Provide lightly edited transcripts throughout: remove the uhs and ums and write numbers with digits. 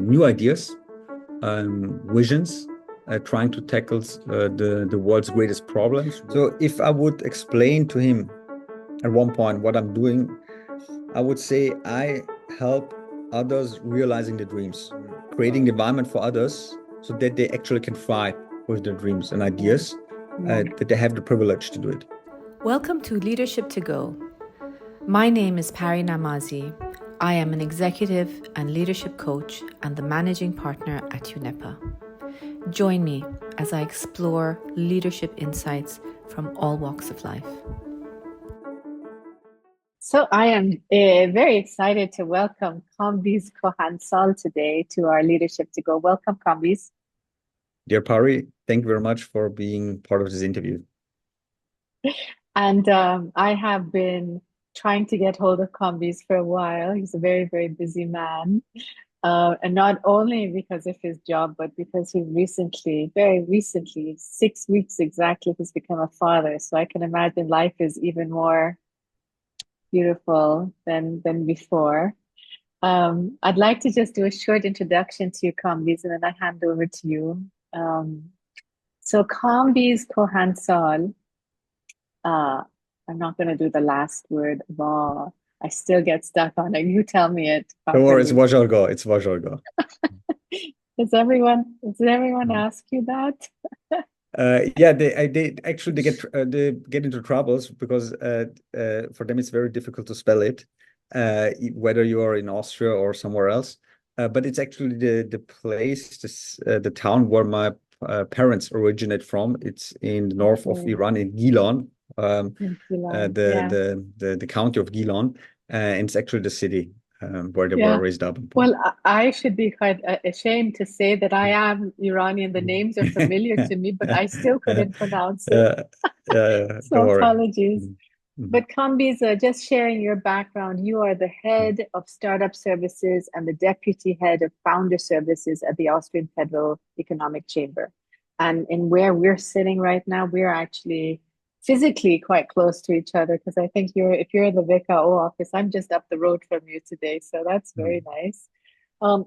new ideas, visions, trying to tackle the world's greatest problems. So if I would explain to him at one point what I'm doing, I would say I help others realizing their dreams, creating the environment for others so that they actually can thrive with their dreams and ideas, that they have the privilege to do it. Welcome to Leadership to Go. My name is Pari Namazie. I am an executive and leadership coach and the managing partner at EUNEPA. Join me as I explore leadership insights from all walks of life. So I am very excited to welcome Kambis Kohansal today to our Leadership to Go. Welcome, Kambis. Dear Pari, thank you very much for being part of this interview. And I have been trying to get hold of Kambis for a while. He's a very, very busy man. And not only because of his job, but because he very recently, 6 weeks exactly, has become a father. So I can imagine life is even more beautiful than before. I'd like to just do a short introduction to you, Kambis, and then I hand over to you. So Kambis Kohansal, I'm not going to do the last word, Vaw. I still get stuck on it. You tell me it. Don't worry, it's Vajargah. It's Vajargah. Does everyone ask you that? Yeah, they get into troubles because for them it's very difficult to spell it, whether you are in Austria or somewhere else. But it's actually the place, the town where my parents originate from. It's in the north of Iran, in Gilan, the county of Gilan, and it's actually the city where they were raised up. Well, I should be quite ashamed to say that I am Iranian. The names are familiar to me, but I still couldn't pronounce it. So apologies. But Kambis, just sharing your background, you are the head of startup services and the deputy head of founder services at the Austrian Federal Economic Chamber. And in where we're sitting right now, we're actually physically quite close to each other, because I think if you're in the VKO office, I'm just up the road from you today. So that's very nice.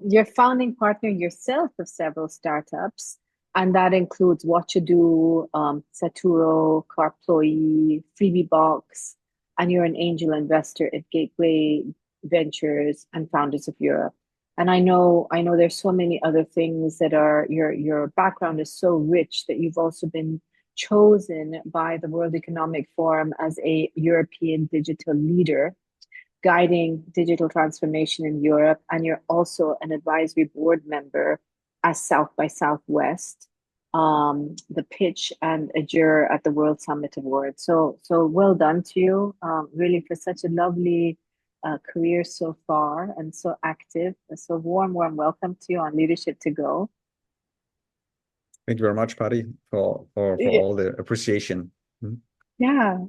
You're founding partner yourself of several startups, and that includes Watchado, Saturo, Carployee, Freebiebox, and you're an angel investor at Gateway Ventures and Founders of Europe. And I know there's so many other things that are your background is so rich that you've also been chosen by the World Economic Forum as a European digital leader, guiding digital transformation in Europe. And you're also an advisory board member as South by Southwest, the pitch and a juror at the World Summit Award. So well done to you, really, for such a lovely career so far and so active. So warm welcome to you on Leadership to Go. Thank you very much, Pari, for all the appreciation. Yeah.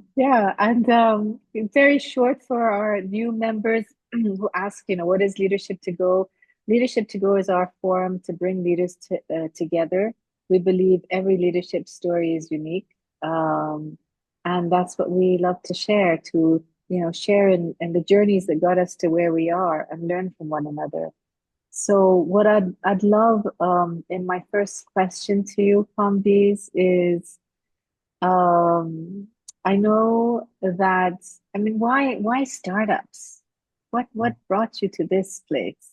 And very short for our new members who ask, what is Leadership to Go? Leadership to Go is our forum to bring leaders together. We believe every leadership story is unique. And that's what we love to share, share in the journeys that got us to where we are and learn from one another. So what I'd love in my first question to you, Kambis, is I know that, why startups? What brought you to this place?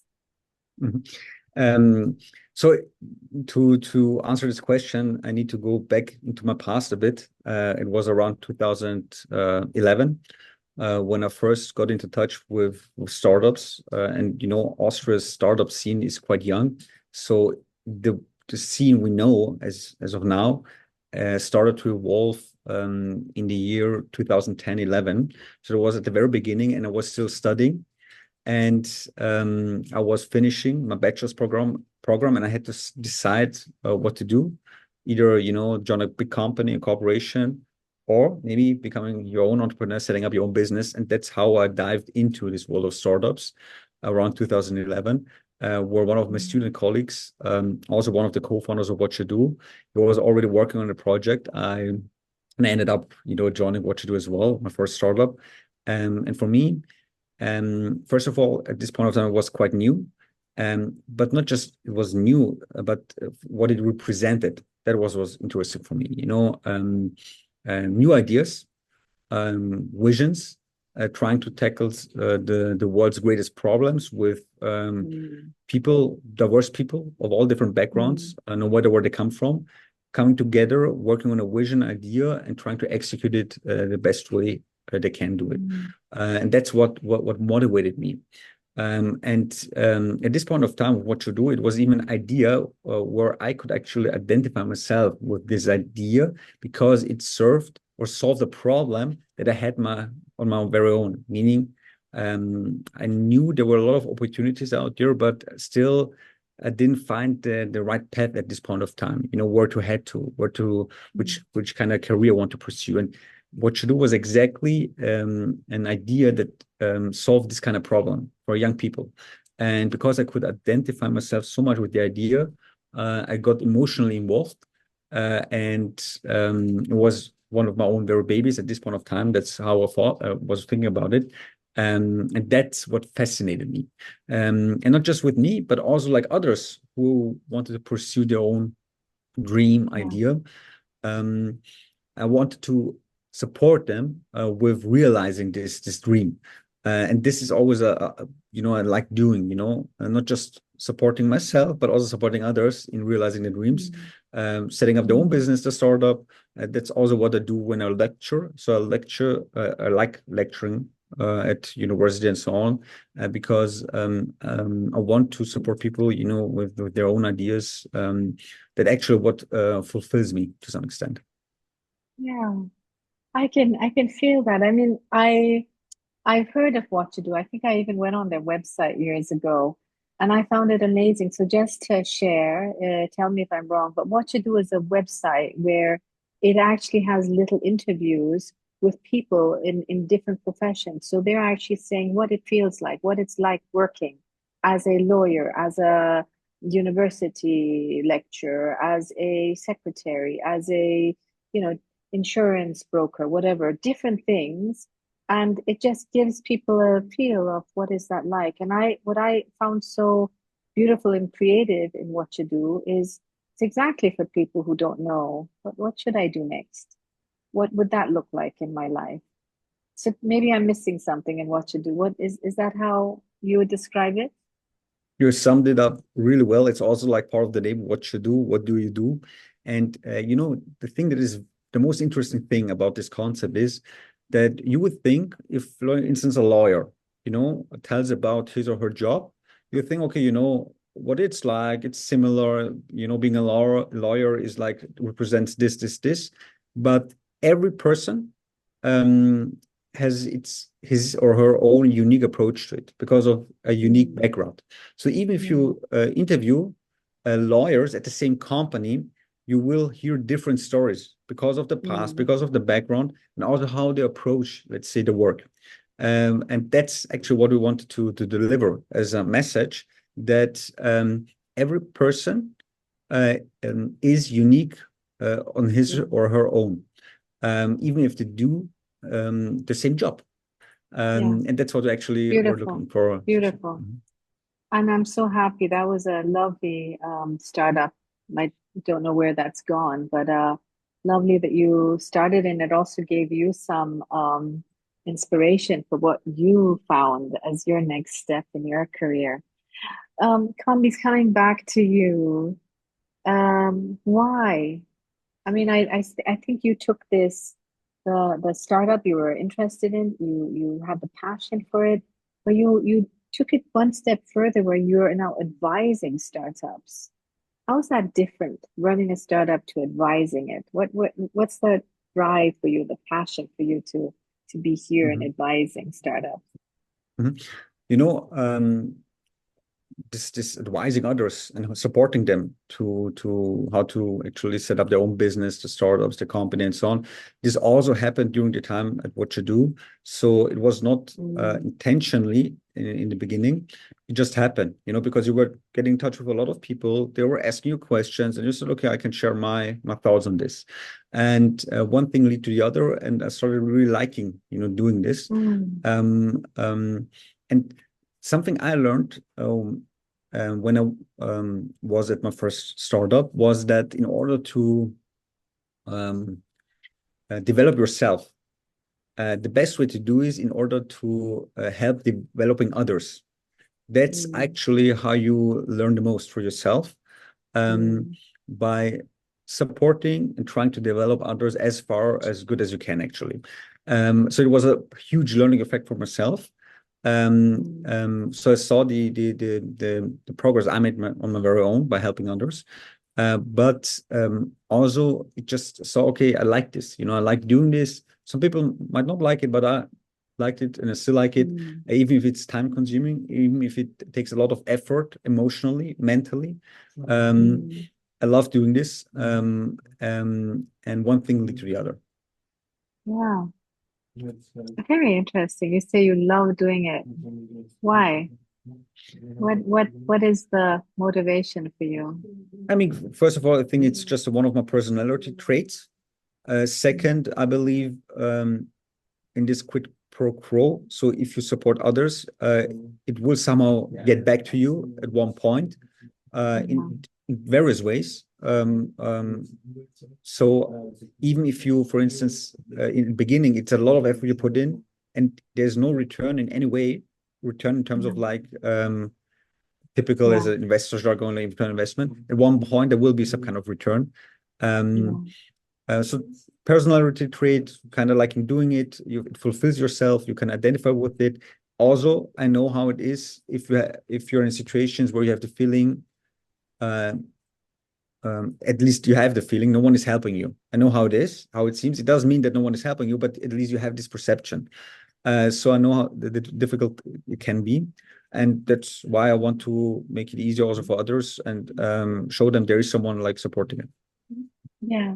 So to answer this question, I need to go back into my past a bit. It was around 2011. When I first got into touch with startups, and Austria's startup scene is quite young, so the scene we know as of now started to evolve in the year 2010-11. So it was at the very beginning, and I was still studying, and I was finishing my bachelor's program, and I had to decide what to do. Either join a big company, a corporation, or maybe becoming your own entrepreneur, setting up your own business. And that's how I dived into this world of startups around 2011, where one of my student colleagues, also one of the co-founders of Watchado, he was already working on a project. I ended up, joining Watchado as well, my first startup. And for me, first of all, at this point of time, it was quite new. But not just it was new, but what it represented. That was interesting for me. New ideas, visions, trying to tackle the world's greatest problems with people, diverse people of all different backgrounds, no matter where they come from, coming together, working on a vision, idea, and trying to execute it the best way they can do it. And that's what motivated me. At this point of time, what to do, it was even an idea where I could actually identify myself with this idea because it served or solved a problem that I had on my very own. Meaning, I knew there were a lot of opportunities out there, but still I didn't find the right path at this point of time. Where to head to, which kind of career I want to pursue. And what to do was exactly an idea that solved this kind of problem for young people. And because I could identify myself so much with the idea, I got emotionally involved, and it was one of my own very babies at this point of time. That's how I was thinking about it. And that's what fascinated me. And not just with me, but also like others who wanted to pursue their own dream idea. I wanted to support them with realizing this dream. And this is always I like doing, not just supporting myself, but also supporting others in realizing their dreams, setting up their own business, the startup. That's also what I do when I lecture. So I like lecturing at university and so on, because I want to support people, with their own ideas. That actually what fulfills me to some extent. Yeah, I can feel that. I mean, I've heard of Watchado. I think I even went on their website years ago, and I found it amazing. So just to share, tell me if I'm wrong, but Watchado is a website where it actually has little interviews with people in different professions. So they're actually saying what it feels like, what it's like working as a lawyer, as a university lecturer, as a secretary, as a, insurance broker, whatever, different things. And it just gives people a feel of what is that like. And what I found so beautiful and creative in Watchado is it's exactly for people who don't know, what should I do next? What would that look like in my life? So maybe I'm missing something in Watchado. What is that how you would describe it? You summed it up really well. It's also like part of the name, what you do, what do you do? And the thing that is the most interesting thing about this concept is that you would think if, for instance, a lawyer, tells about his or her job, you think, okay, what it's like, it's similar, being a lawyer is like, represents this, but every person has his or her own unique approach to it because of a unique background. So even if you interview lawyers at the same company, you will hear different stories because of the past, because of the background, and also how they approach, let's say, the work. And that's actually what we wanted to deliver as a message, that every person is unique on his or her own, even if they do the same job. And that's what actually we're looking for. Beautiful. And I'm so happy. That was a lovely startup. I don't know where that's gone, but lovely that you started, and it also gave you some inspiration for what you found as your next step in your career. Kambis, coming back to you, why? I mean, I think you took the startup you were interested in, you had the passion for it, but you took it one step further where you're now advising startups. How's that different, running a startup to advising it? What's the drive for you, the passion for you to be here and advising startups? This advising others and supporting them to how to actually set up their own business, the startups, the company, and so on. This also happened during the time at Watchado. So it was not intentionally in the beginning. It just happened, because you were getting in touch with a lot of people. They were asking you questions, and you said, okay, I can share my thoughts on this. And one thing led to the other, and I started really liking, doing this. And something I learned when I was at my first startup was that in order to develop yourself, the best way to do is in order to help developing others. That's actually how you learn the most for yourself, by supporting and trying to develop others as far as good as you can, actually. So it was a huge learning effect for myself. So I saw the progress I made on my very own by helping others. But also it just saw, okay, I like this, I like doing this. Some people might not like it, but I liked it and I still like it, even if it's time consuming, even if it takes a lot of effort emotionally, mentally. I love doing this. And one thing leads to the other. Wow. Very interesting. You say you love doing it. Why? What is the motivation for you? I mean, first of all, I think it's just one of my personality traits. Second, I believe in this quid pro quo. So if you support others, it will somehow get back to you at one point, in various ways. So even if you, for instance, in the beginning, it's a lot of effort you put in, and there's no return in any way, return in terms of like typical as an investor jargon, like return investment. At one point, there will be some kind of return. So personality trait, kind of like in doing it, it fulfills yourself. You can identify with it. Also, I know how it is if you're in situations where you have the feeling, at least you have the feeling no one is helping you. I know how it is, how it seems. It doesn't mean that no one is helping you, but at least you have this perception. So I know how the difficult it can be. And that's why I want to make it easier also for others and show them there is someone like supporting it. Yeah.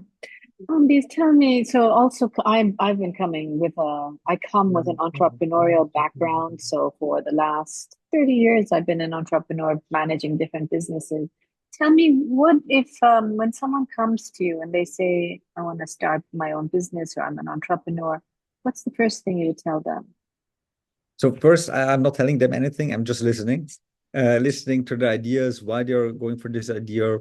Kambis, tell me, so also I've been coming with I come with an entrepreneurial background. So for the last 30 years, I've been an entrepreneur managing different businesses. Tell me, what if when someone comes to you and they say, I want to start my own business or I'm an entrepreneur, what's the first thing you tell them? So first, I'm not telling them anything. I'm just listening to the ideas, why they're going for this idea.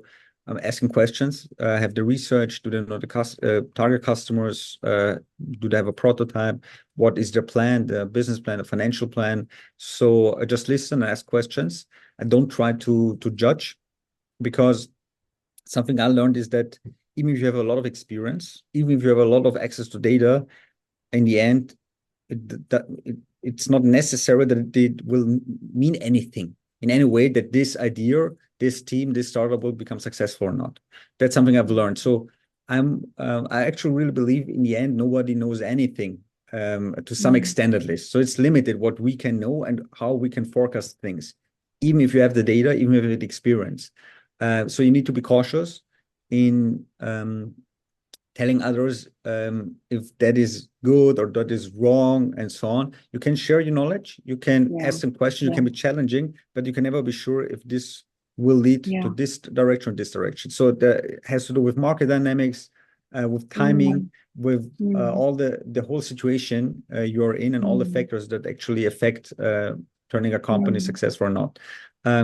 I'm asking questions, have the research, do they know the target customers, do they have a prototype, what is their plan, the business plan, the financial plan. So I just listen and ask questions. I don't try to judge, because something I learned is that even if you have a lot of experience, even if you have a lot of access to data, in the end, it's not necessary that it will mean anything in any way that this idea, this team, this startup will become successful or not. That's something I've learned. So I actually really believe in the end, nobody knows anything, to some extent at least. So it's limited what we can know and how we can forecast things, even if you have the data, even if you have the experience. So you need to be cautious in telling others if that is good or that is wrong and so on. You can share your knowledge, you can ask some questions, you can be challenging, but you can never be sure if this will lead to this direction or this direction. So that has to do with market dynamics, with timing, with all the whole situation you're in and all the factors that actually affect turning a company successful or not.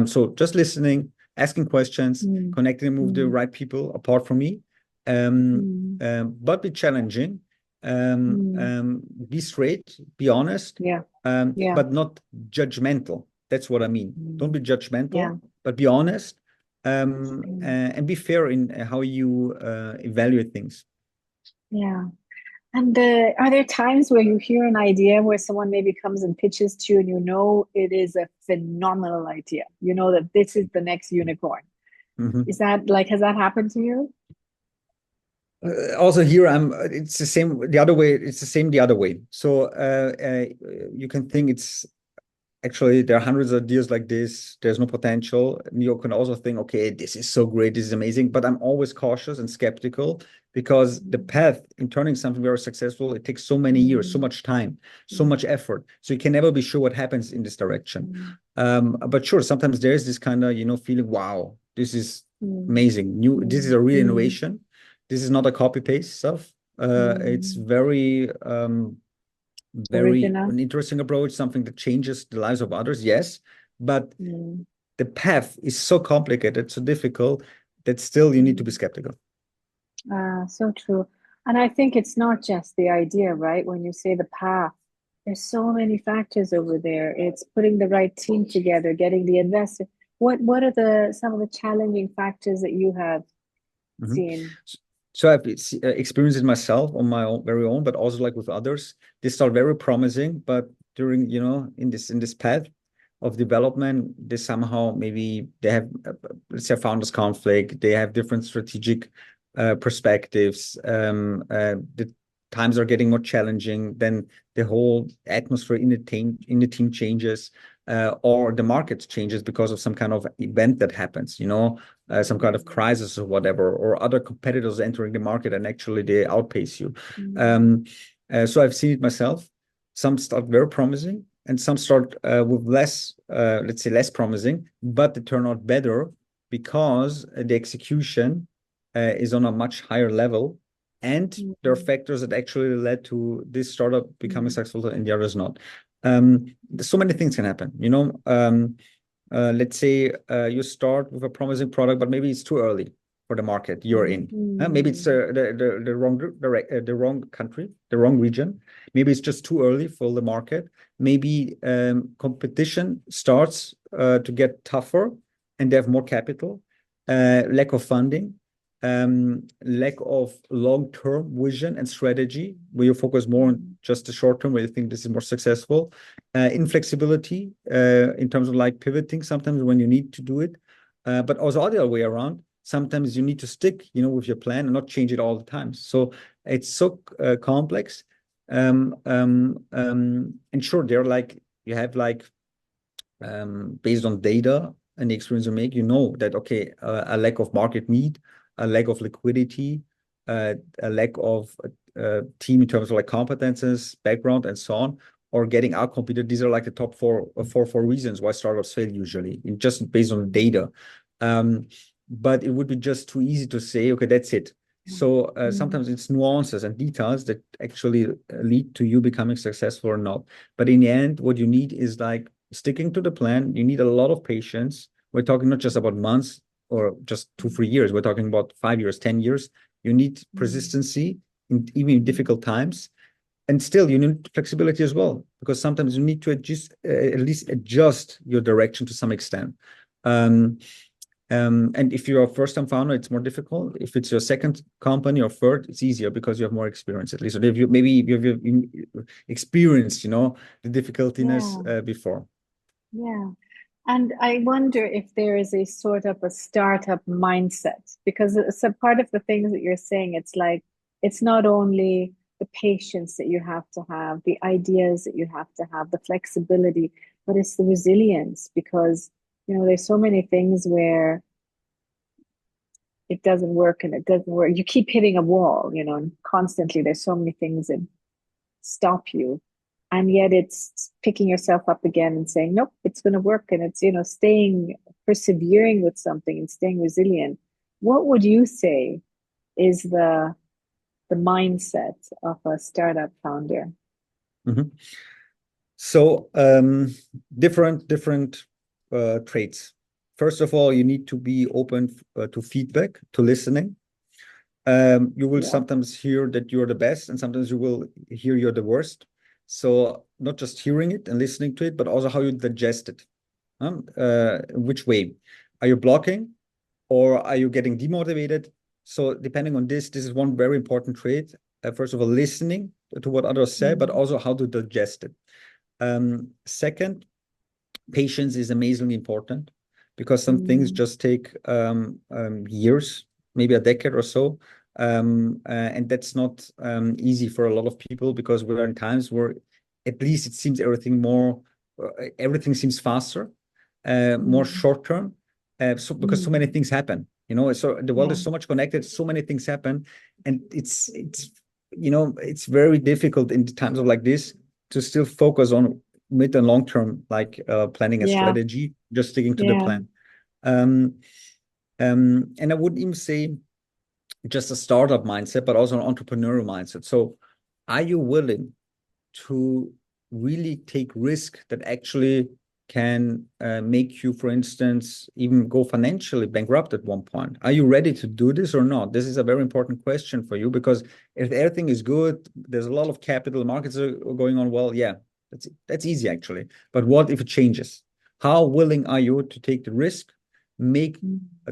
So just listening, asking questions, connecting with the right people apart from me, but be challenging, be straight, be honest, but not judgmental. That's what I mean. Don't be judgmental, but be honest, and be fair in how you evaluate things. Yeah. And are there times where you hear an idea where someone maybe comes and pitches to you and you know it is a phenomenal idea? You know that this is the next unicorn. Is that like, has that happened to you? Also here, it's the same the other way. It's the same the other way. So you can think it's actually there are hundreds of ideas like this. There's no potential. You can also think, okay, this is so great, this is amazing. But I'm always cautious and skeptical, because the path in turning something very successful, it takes so many years, so much time, so much effort. So you can never be sure what happens in this direction. But sure, sometimes there is this kind of feeling, wow, this is amazing. This is a real innovation. This is not a copy paste stuff. It's very an interesting approach, something that changes the lives of others. Yes, but the path is so complicated, so difficult, that still you need to be skeptical. So true. And I think it's not just the idea, right? When you say the path, there's so many factors over there. It's putting the right team together, getting the investor. What are some of the challenging factors that you have seen? So I've experienced it myself on my own, very own, but also like with others. They start very promising, but during, in this path of development, they somehow maybe they have, let's say, founders conflict. They have different strategic perspectives. The times are getting more challenging. Then the whole atmosphere in the team changes, or the market changes because of some kind of event that happens. Some kind of crisis or whatever, or other competitors entering the market and actually they outpace you. So I've seen it myself. Some start very promising, and some start with less, let's say, less promising, but they turn out better because the execution is on a much higher level, and there are factors that actually led to this startup becoming successful and the others not. So many things can happen. Let's say you start with a promising product, but maybe it's too early for the market you're in. Maybe it's the wrong country, the wrong region. Maybe it's just too early for the market. Maybe competition starts to get tougher, and they have more capital, lack of funding, lack of long-term vision and strategy, where you focus more on just the short term, where you think this is more successful, inflexibility in terms of like pivoting sometimes when you need to do it, but also the other way around. Sometimes you need to stick, with your plan and not change it all the time. So it's so complex. And sure, they're like, you have like, based on data and the experience you make, that, okay, a lack of market need, a lack of liquidity, a lack of team in terms of like competences, background, and so on, or getting outcompeted. These are like the top four reasons why startups fail usually, just based on data. But it would be just too easy to say, okay, that's it. So sometimes it's nuances and details that actually lead to you becoming successful or not. But in the end, what you need is like sticking to the plan. You need a lot of patience. We're talking not just about months or just 2-3 years. We're talking about 5 years, 10 years. You need persistency even in difficult times. And still, you need flexibility as well, because sometimes you need to at least adjust your direction to some extent. And if you're a first-time founder, it's more difficult. If it's your second company or third, it's easier because you have more experience, at least. Or if you've experienced, the difficultiness before. Yeah. And I wonder if there is a sort of a startup mindset, because some part of the things that you're saying, it's like, it's not only the patience that you have to have, the ideas that you have to have, the flexibility, but it's the resilience, because, there's so many things where it doesn't work and it doesn't work. You keep hitting a wall, and constantly there's so many things that stop you. And yet it's picking yourself up again and saying, nope, it's going to work. And it's, persevering with something and staying resilient. What would you say is the mindset of a startup founder? So different traits. First of all, you need to be open to feedback, to listening. You will sometimes hear that you're the best, and sometimes you will hear you're the worst. So not just hearing it and listening to it, but also how you digest it. Which way? Are you blocking, or are you getting demotivated? So depending on this is one very important trait. First of all, listening to what others say, but also how to digest it. Second, patience is amazingly important, because some things just take years, maybe a decade or so. And that's not easy for a lot of people, because we're in times where at least it seems everything seems faster, more short term. So because so many things happen, so the world is so much connected, so many things happen, and it's very difficult in times of like this to still focus on mid and long term, like planning a strategy, just sticking to the plan. And I wouldn't even say just a startup mindset, but also an entrepreneurial mindset. So are you willing to really take risk that actually can make you, for instance, even go financially bankrupt at one point. Are you ready to do this or not? This is a very important question for you, because if everything is good, there's a lot of capital, markets are going on well, yeah, that's easy actually. But what if it changes? How willing are you to take the risk, make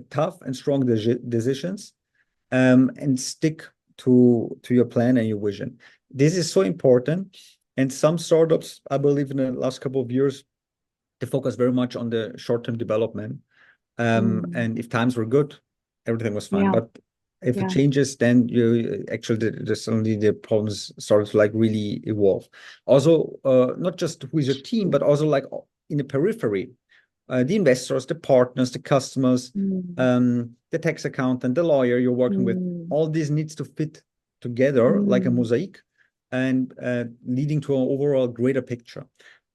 tough and strong decisions, and stick to your plan and your vision? This is so important. And some startups, I believe in the last couple of years, they focus very much on the short-term development. And if times were good, everything was fine. But if it changes, then you actually suddenly the problems start to like really evolve. Also, not just who is your team, but also like in the periphery, the investors, the partners, the customers, the tax accountant, the lawyer you're working with, all this needs to fit together like a mosaic, and leading to an overall greater picture.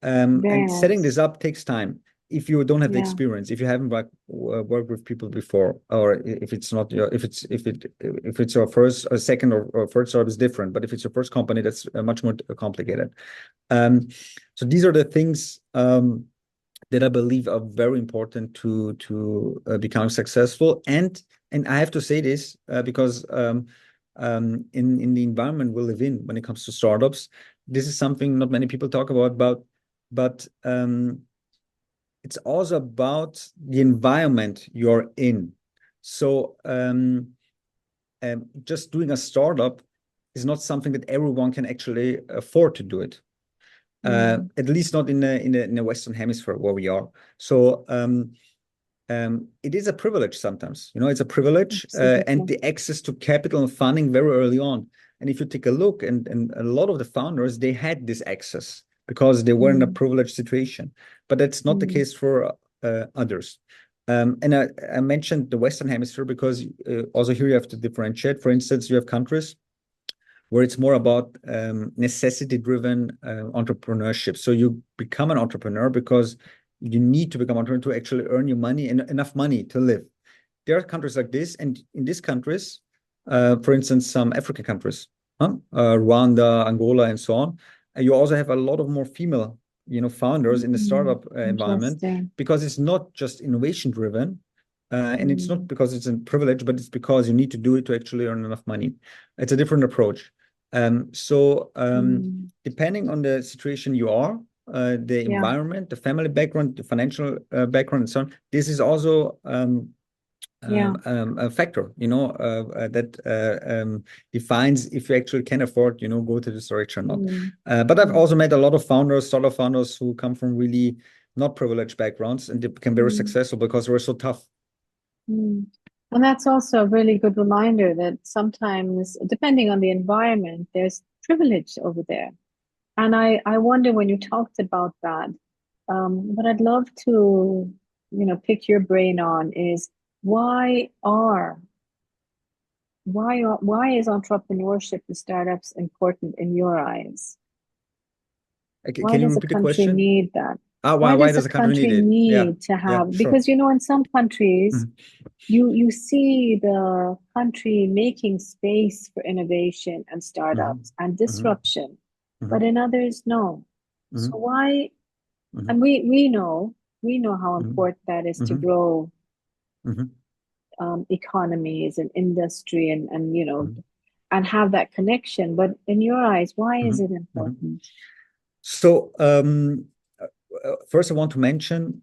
And setting this up takes time. If you don't have the experience, if you haven't worked with people before, or if it's not your, if it's your first or second or third startup is different, but if it's your first company, that's much more complicated. So these are the things that I believe are very important to become successful. And I have to say this because in the environment we live in, when it comes to startups, this is something not many people talk about, but it's also about the environment you're in. So just doing a startup is not something that everyone can actually afford to do it. At least not in the Western Hemisphere where we are. So it is a privilege sometimes, it's a privilege, and the access to capital and funding very early on. And if you take a look, and a lot of the founders, they had this access because they were in a privileged situation, but that's not the case for others. And I mentioned the Western Hemisphere because also here you have to differentiate. For instance, you have countries where it's more about necessity-driven entrepreneurship. So you become an entrepreneur because you need to become an entrepreneur to actually earn your money and enough money to live. There are countries like this, and in these countries, for instance, some African countries, Rwanda, Angola, and so on, you also have a lot of more female, founders in the startup environment, because it's not just innovation-driven. And it's not because it's a privilege, but it's because you need to do it to actually earn enough money. It's a different approach. So depending on the situation you are, the environment, the family background, the financial background, and so on, this is also a factor, that defines if you actually can afford, go to this direction or not. But I've also met a lot of founders, startup founders, who come from really not privileged backgrounds, and they became very successful because they were so tough. And that's also a really good reminder that sometimes, depending on the environment, there's privilege over there. And I wonder, when you talked about that, what I'd love to, pick your brain on is why is entrepreneurship and startups important in your eyes? Can you repeat the question? Need that? Why does a country need to have? Sure. Because in some countries, you see the country making space for innovation and startups and disruption, but in others, no. So why? And we know how important that is to grow economies and industry and and have that connection. But in your eyes, why is it important? So first, I want to mention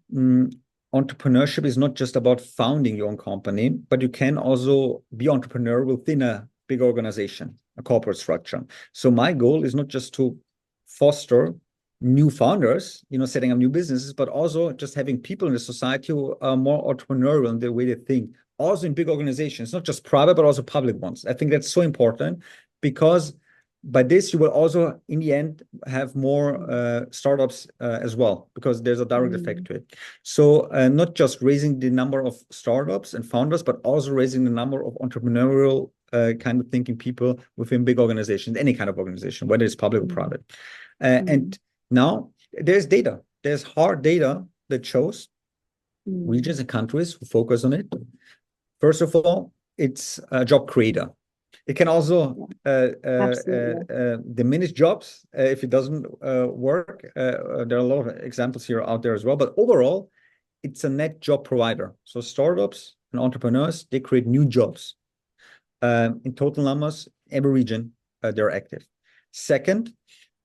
entrepreneurship is not just about founding your own company, but you can also be entrepreneur within a big organization, a corporate structure. So my goal is not just to foster new founders, setting up new businesses, but also just having people in the society who are more entrepreneurial in the way they think, also in big organizations, not just private, but also public ones. I think that's so important, because by this, you will also, in the end, have more startups as well, because there's a direct effect to it. So not just raising the number of startups and founders, but also raising the number of entrepreneurial kind of thinking people within big organizations, any kind of organization, whether it's public or private. And now there's data. There's hard data that shows regions and countries who focus on it. First of all, it's a job creator. It can also diminish jobs if it doesn't work. There are a lot of examples here out there as well. But overall, it's a net job provider. So startups and entrepreneurs, they create new jobs. In total numbers, every region, they're active. Second,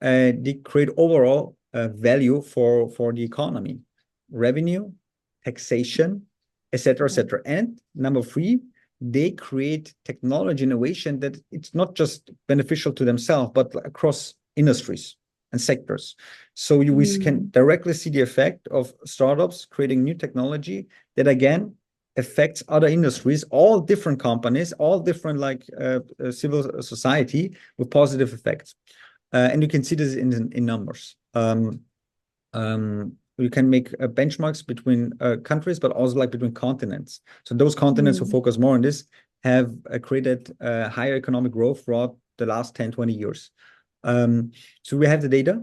they create overall value for the economy, revenue, taxation, etc., etc. And number three, they create technology innovation that it's not just beneficial to themselves, but across industries and sectors. So we can directly see the effect of startups creating new technology that again affects other industries, all different companies, all different like civil society with positive effects. And you can see this in numbers. You can make benchmarks between countries, but also like between continents. So those continents who focus more on this have created higher economic growth throughout the last 10, 20 years. So we have the data,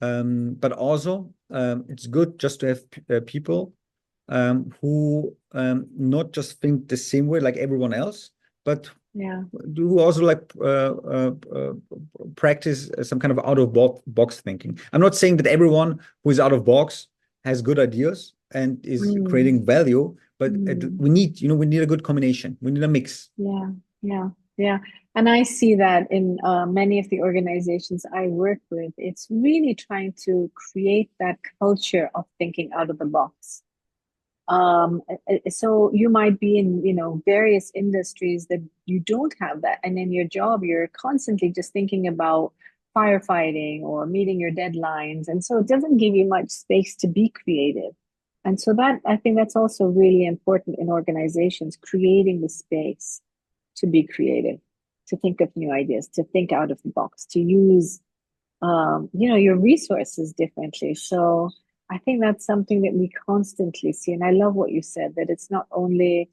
but also it's good just to have people who not just think the same way like everyone else, but do also like practice some kind of out of box thinking. I'm not saying that everyone who is out of box has good ideas and is creating value, but we need a good combination. We need a mix. Yeah. And I see that in many of the organizations I work with. It's really trying to create that culture of thinking out of the box. So you might be in, various industries that you don't have that. And in your job, you're constantly just thinking about firefighting or meeting your deadlines. And so it doesn't give you much space to be creative. And so I think that's also really important in organizations, creating the space to be creative, to think of new ideas, to think out of the box, to use, your resources differently. So I think that's something that we constantly see. And I love what you said, that it's not only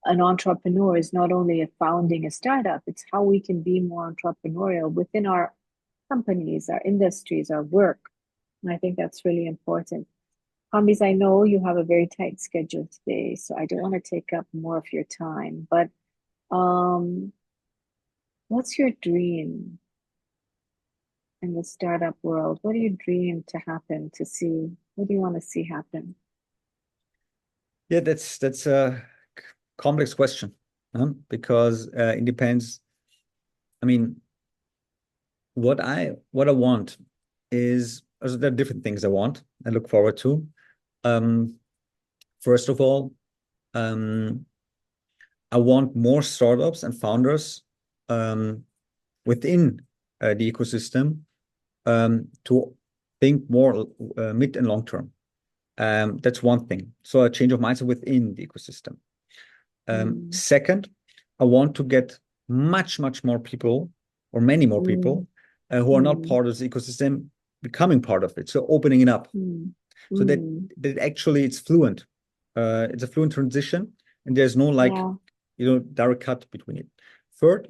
an entrepreneur, is not only founding a startup, it's how we can be more entrepreneurial within our companies, our industries, our work. And I think that's really important. Kambis, I know you have a very tight schedule today, so I don't want to take up more of your time, but what's your dream in the startup world? What do you dream to happen, to see? What do you want to see happen? Yeah, that's a complex question, because it depends. I mean, what I want is, there are different things I want. I look forward to. First of all, I want more startups and founders within the ecosystem to think more mid and long term. That's one thing. So a change of mindset within the ecosystem. Second, I want to get much more people, or many more people, who are not part of the ecosystem becoming part of it. So opening it up, so that actually it's fluent. It's a fluent transition, and there's no direct cut between it. Third,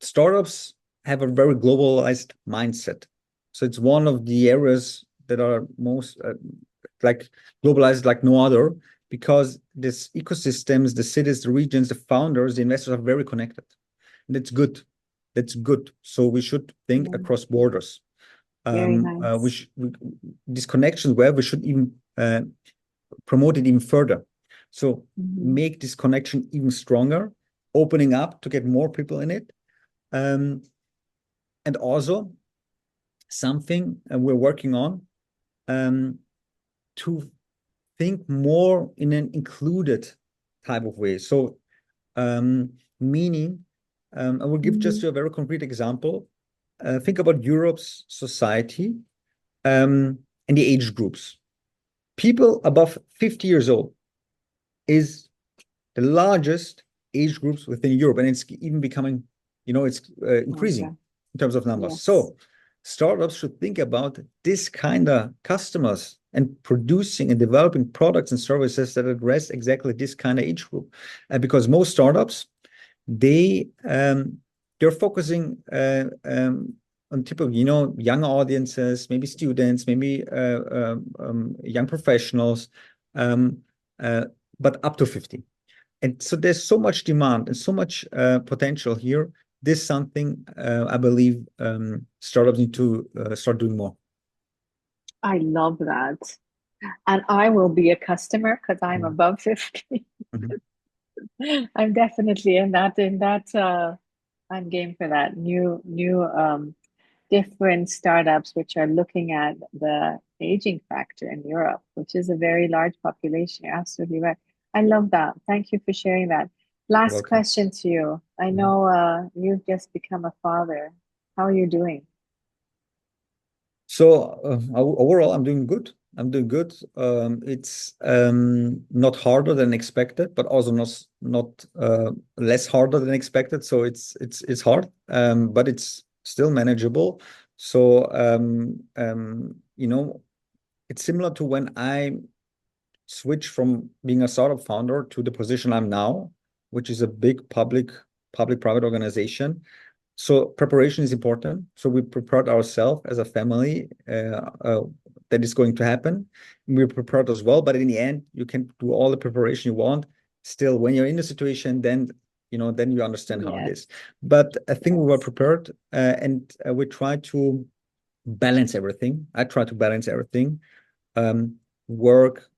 startups have a very globalized mindset. So it's one of the areas that are most globalized like no other, because this ecosystems, the cities, the regions, the founders, the investors are very connected. And that's good. That's good. So we should think across borders. Very nice. These connections where we should even promote it even further. So make this connection even stronger, opening up to get more people in it. And also something we're working on, to think more in an included type of way. So meaning, I will give just a very concrete example. Think about Europe's society and the age groups. People above 50 years old is the largest age groups within Europe, and it's even becoming, it's increasing in terms of numbers. Yes. So startups should think about this kind of customers and producing and developing products and services that address exactly this kind of age group. Because most startups, they're focusing on typical, young audiences, maybe students, maybe young professionals, but up to 50. And so there's so much demand and so much potential here. This is something I believe startups need to start doing more. I love that. And I will be a customer because I'm above 50. I'm definitely in that I'm game for that. New different startups which are looking at the aging factor in Europe, which is a very large population. You're absolutely right. I love that. Thank you for sharing that. Last question to you. I know you've just become a father. How are you doing? So overall, I'm doing good. I'm doing good. It's not harder than expected, but also not less harder than expected. So it's hard, but it's still manageable. So it's similar to when I switched from being a startup founder to the position I'm now, which is a big public-private organization. So preparation is important. So we prepared ourselves as a family that is going to happen. We prepared as well, but in the end, you can do all the preparation you want. Still, when you're in the situation, then you understand how it is. But I think we were prepared, and we tried to balance everything. I tried to balance everything: work,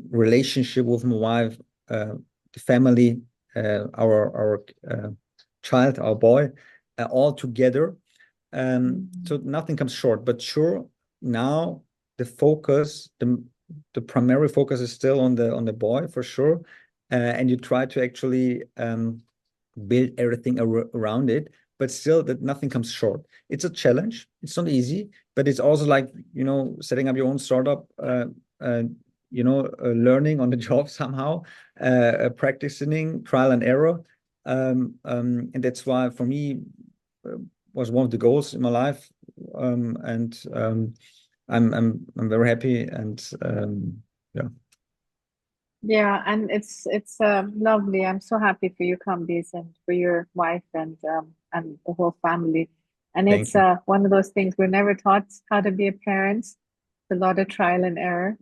relationship with my wife, the family, our child, our boy, all together. So nothing comes short. But sure, now the focus, the primary focus is still on the boy for sure, and you try to actually build everything around it. But still, that nothing comes short. It's a challenge. It's not easy, but it's also like setting up your own startup. Learning on the job somehow, practicing trial and error. And that's why for me was one of the goals in my life, and I'm very happy, and and it's lovely. I'm so happy for you, Kambis, and for your wife and the whole family. And it's one of those things we're never taught how to be a parent. It's a lot of trial and error,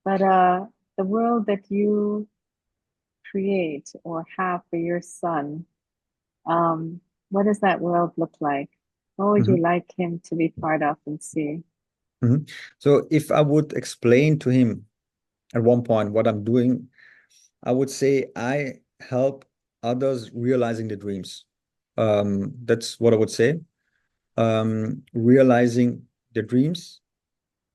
but the world that you create or have for your son, what does that world look like? What would you like him to be part of and see? So if I would explain to him at one point what I'm doing, I would say I help others realizing the dreams. That's what I would say. Realizing the dreams,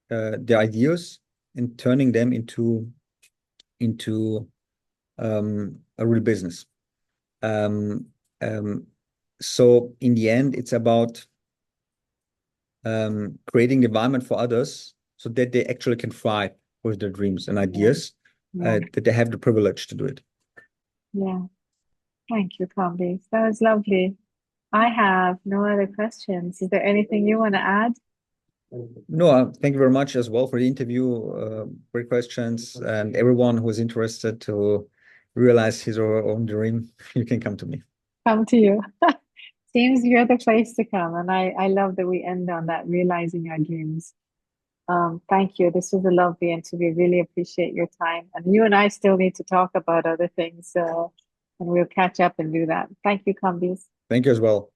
the ideas, and turning them into a real business. So in the end, it's about creating the environment for others so that they actually can thrive with their dreams and ideas, that they have the privilege to do it. Yeah. Thank you, Kambis. That was lovely. I have no other questions. Is there anything you want to add? No, thank you very much as well for the interview. Great questions, and everyone who is interested to realize his or her own dream, you can come to me. Come to you. Seems you're the place to come, and I love that we end on that, realizing our dreams. Thank you. This was a lovely interview. Really appreciate your time. And you and I still need to talk about other things, and we'll catch up and do that. Thank you, Kambis. Thank you as well.